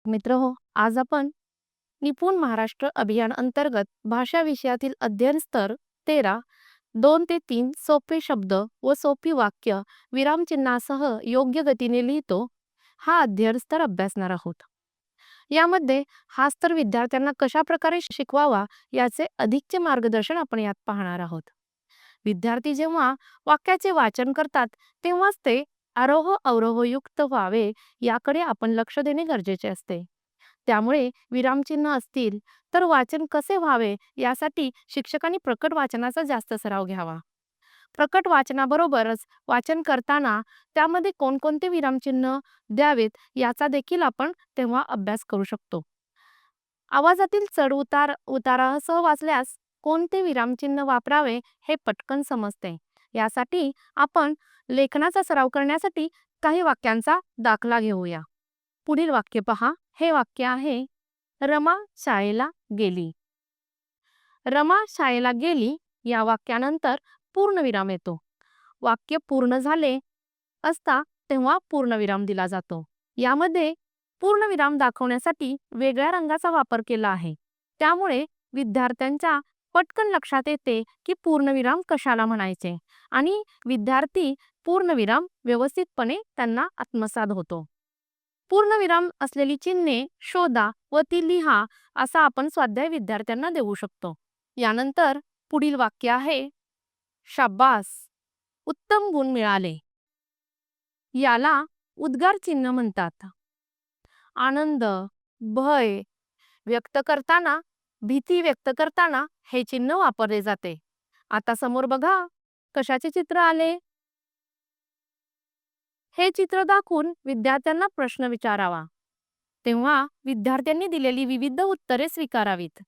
मित्रहो, आज आपण निपुण महाराष्ट्र अभियान अंतर्गत भाषा विषयातील अध्ययन स्तर 13 2 ते 3 सोपे शब्द व सोपी वाक्य विरामचिन्हासह योग्य गतीने लिहितो हा अध्ययन स्तर अभ्यासणार आहोत. यामध्ये हा स्तर विद्यार्थ्यांना कशा प्रकारे शिकवावा याचे अधिकचे मार्गदर्शन आपण यात पाहणार आहोत. विद्यार्थी जेव्हा वाक्याचे वाचन करतात तेव्हाच ते आरोह अवरोहयुक्त व्हावे याकडे आपण लक्ष देणे गरजेचे असते. त्यामुळे विरामचिन्ह असतील तर वाचन कसे व्हावे यासाठी शिक्षकांनी प्रकट वाचनाचा जास्त सराव घ्यावा. प्रकट वाचनाबरोबरच वाचन करताना त्यामध्ये कोणकोणते विरामचिन्ह द्यावेत याचा देखील आपण तेव्हा अभ्यास करू शकतो. आवाजातील चढ उतार उतारासह वाचल्यास कोणते विरामचिन्ह वापरावे हे पटकन समजते. यासाठी आपण लेखनाचा सराव करण्यासाठी काही वाक्यांचा दाखला घेऊया. पुढील वाक्य पहा. हे वाक्य आहे, रमा शाळेला गेली. रमा शाळेला गेली या वाक्यानंतर पूर्णविराम येतो. वाक्य पूर्ण झाले असता तेव्हा पूर्णविराम दिला जातो. यामध्ये पूर्णविराम दाखवण्यासाठी वेगळ्या रंगाचा वापर केला आहे. त्यामुळे विद्यार्थ्यांच्या पटकन लक्षात येते की पूर्णविराम कशाला म्हणायचे आणि विद्यार्थी पूर्णविराम व्यवस्थितपणे त्यांना आत्मसात होतो. पूर्णविराम असलेली चिन्हे शोधा व ती लिहा असा आपण स्वाध्याय विद्यार्थ्यांना देऊ शकतो. यानंतर पुढील वाक्य आहे, शाब्बास, उत्तम गुण मिळाले. याला उद्गार चिन्ह म्हणतात. आनंद, भय व्यक्त करताना, भीती व्यक्त करताना हे चिन्ह वापरले जाते. आता समोर बघा कशाचे चित्र आले. हे चित्र दाखवून विद्यार्थ्यांना प्रश्न विचारावा. तेव्हा विद्यार्थ्यांनी दिलेली विविध उत्तरे स्वीकारावीत.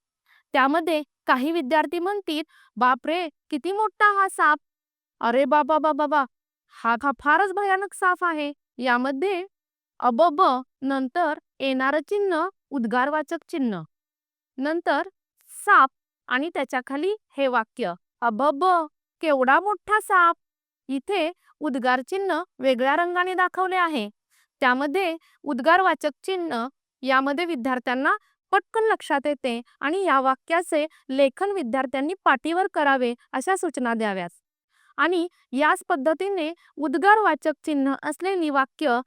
त्यामध्ये काही विद्यार्थी म्हणतील, बापरे किती मोठा हा साप. अरे बाबा बाबा बाबा, हा फारच भयानक साप आहे. यामध्ये अबब नंतर येणारं चिन्ह उद्गारवाचक चिन्ह, नंतर साप आणि त्याच्या खाली हे वाक्य, अबब केवढा मोठा साप. इथे उद्गार चिन्ह वेगळ्या रंगाने दाखवले आहे. त्यामध्ये उद्गारवाचक चिन्ह यामध्ये विद्यार्थ्यांना पटकन लक्षात येते आणि या वाक्याचे लेखन विद्यार्थ्यांनी पाटीवर करावे अशा सूचना द्याव्यात. आणि याच पद्धतीने उद्गारवाचक चिन्ह असलेली वाक्य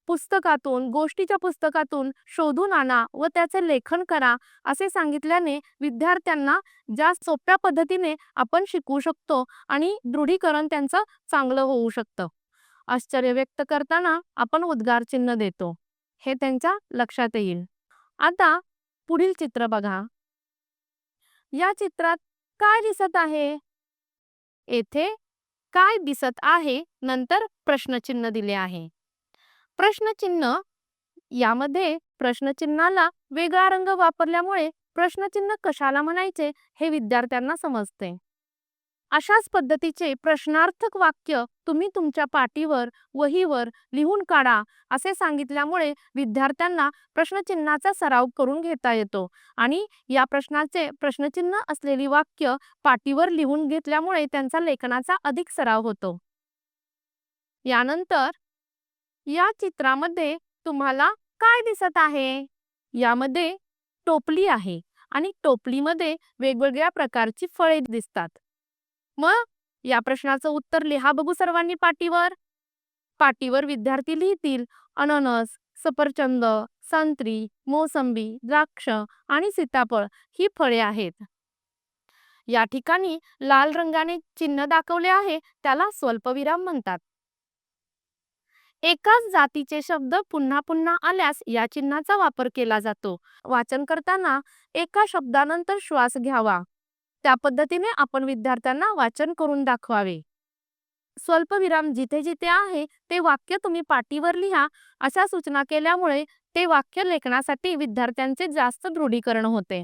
पुस्तकातून, गोष्टीच्या पुस्तकातून शोधून आणा व त्याचे लेखन करा असे सांगितल्याने विद्यार्थ्यांना जास्त सोप्या पद्धतीने आपण शिकवू शकतो आणि दृढीकरण त्यांचं चांगलं होऊ शकतं. आश्चर्य व्यक्त करताना आपण उद्गार चिन्ह देतो, हे त्यांच्या लक्षात येईल. आता पुढील चित्र बघा. या चित्रात काय दिसत आहे? येथे काय दिसत आहे नंतर प्रश्नचिन्ह दिले आहे. प्रश्नचिन्ह यामध्ये प्रश्नचिन्हाला वेगळा रंग वापरल्यामुळे प्रश्नचिन्ह कशाला म्हणायचे हे विद्यार्थ्यांना समजते. अशाच पद्धतीचे प्रश्नार्थक वाक्य तुम्ही तुमच्या पाटीवर, वहीवर लिहून काढा असे सांगितल्यामुळे विद्यार्थ्यांना प्रश्नचिन्हाचा सराव करून घेता येतो आणि या प्रश्नाचे प्रश्नचिन्ह असलेली वाक्य पाटीवर लिहून घेतल्यामुळे त्यांचा लेखनाचा अधिक सराव होतो. यानंतर या चित्रामध्ये तुम्हाला काय दिसत आहे? यामध्ये टोपली आहे आणि टोपलीमध्ये वेगवेगळ्या प्रकारची फळे दिसतात. मग या प्रश्नाचं उत्तर लिहा बघू सर्वांनी पाटीवर. पाटीवर विद्यार्थी लिहितील, अननस, सफरचंद, संत्री, मोसंबी, द्राक्ष आणि सीताफळ ही फळे आहेत. या ठिकाणी लाल रंगाने चिन्ह दाखवले आहे त्याला स्वल्पविराम म्हणतात. एकाच जातीचे शब्द पुन्हा पुन्हा आल्यास या चिन्हाचा वापर केला जातो. वाचन करताना एका शब्दानंतर श्वास घ्यावा. त्या पद्धतीने आपण विद्यार्थ्यांना वाचन करून दाखवावे. स्वल्पविराम जिथे जिथे आहे ते वाक्य तुम्ही पाटीवर लिहा अशा सूचना केल्यामुळे ते वाक्य लेखनासाठी विद्यार्थ्यांचे जास्त दृढीकरण होते.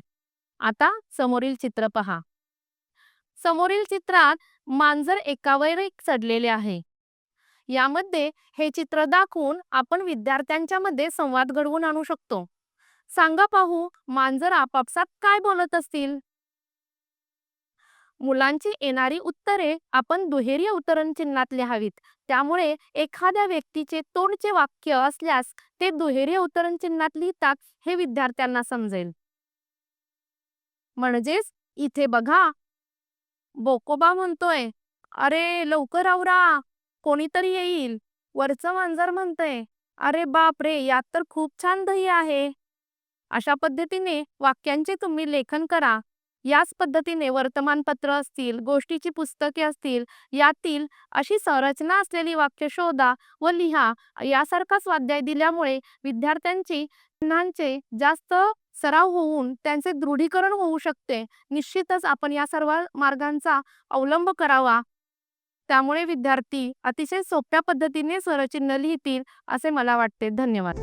आता समोरील चित्र पहा. समोरील चित्रात मांजर एकावर एक चढलेले आहे. यामध्ये हे चित्र दाखवून आपण विद्यार्थ्यांच्या मध्ये संवाद घडवून आणू शकतो. सांगा पाहू, मांजर आपापसात काय बोलत असतील? मुलांची येणारी उत्तरे आपण दुहेरी उतरण चिन्हात लिहावीत. त्यामुळे एखाद्या व्यक्तीचे तोंडचे वाक्य असल्यास ते दुहेरी उतरण चिन्हात लिहितात हे विद्यार्थ्यांना समजेल. म्हणजेच इथे बघा, बोकोबा म्हणतोय, "अरे लवकर आवरा, कोणीतरी येईल." वरचं मांजर म्हणतंय, "अरे बाप रे, यात तर खूप छान दही आहे." अशा पद्धतीने वाक्यांचे तुम्ही लेखन करा. याच पद्धतीने वर्तमानपत्र असतील, गोष्टीची पुस्तके असतील, यातील अशी संरचना असलेली वाक्य शोधा व लिहा. यासारखा स्वाध्याय दिल्यामुळे विद्यार्थ्यांची चिन्हांचे जास्त सराव होऊन त्यांचे दृढीकरण होऊ शकते. निश्चितच आपण या सर्व मार्गांचा अवलंब करावा. त्यामुळे विद्यार्थी अतिशय सोप्या पद्धतीने स्वरचिन्ह लिहितील असे मला वाटते. धन्यवाद.